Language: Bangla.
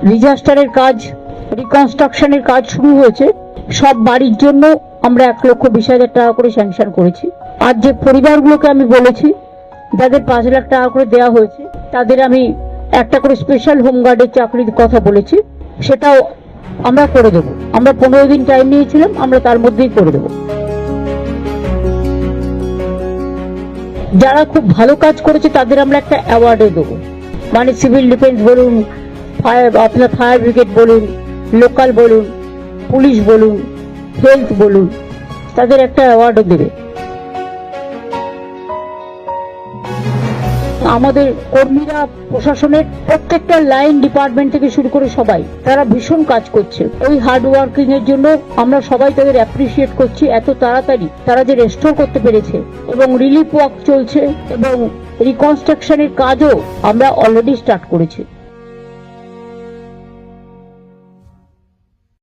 ডিজাস্টারের কাজ, রিকনস্ট্রাকশনের কাজ শুরু হয়েছে। সব বাড়ির জন্য আমরা 1,20,000 টাকা করে স্যাংশন করেছি। আর যে পরিবারগুলোকে আমি বলেছি যাদের 5 লাখ টাকা করে দেওয়া হয়েছে, তাদের আমি একটা করে স্পেশাল হোমগার্ডের চাকরির কথা বলেছি, সেটাও আমরা করে দেবো। আমরা 15 দিন টাইম নিয়েছিলাম, আমরা তার মধ্যেই করে দেবো। যারা খুব ভালো কাজ করেছে তাদের আমরা একটা অ্যাওয়ার্ডও দেবো, মানে সিভিল ডিফেন্স বলুন, আপনার ফায়ার ব্রিগেড বলুন, লোকাল বলুন, পুলিশ বলুন, হেলথ বলুন, তাদের একটা অ্যাওয়ার্ডও দেবে। আমাদের কর্মীরা প্রশাসনের প্রত্যেকটা লাইন ডিপার্টমেন্ট থেকে শুরু করে সবাই, তারা ভীষণ কাজ করছে। ওই হার্ড ওয়ার্কিং এর জন্য আমরা সবাই তাদের অ্যাপ্রিসিয়েট করছি। এত তাড়াতাড়ি তারা যে রেস্টোর করতে পেরেছে, এবং রিলিফ ওয়ার্ক চলছে, এবং রিকনস্ট্রাকশনের কাজও আমরা অলরেডি স্টার্ট করেছি।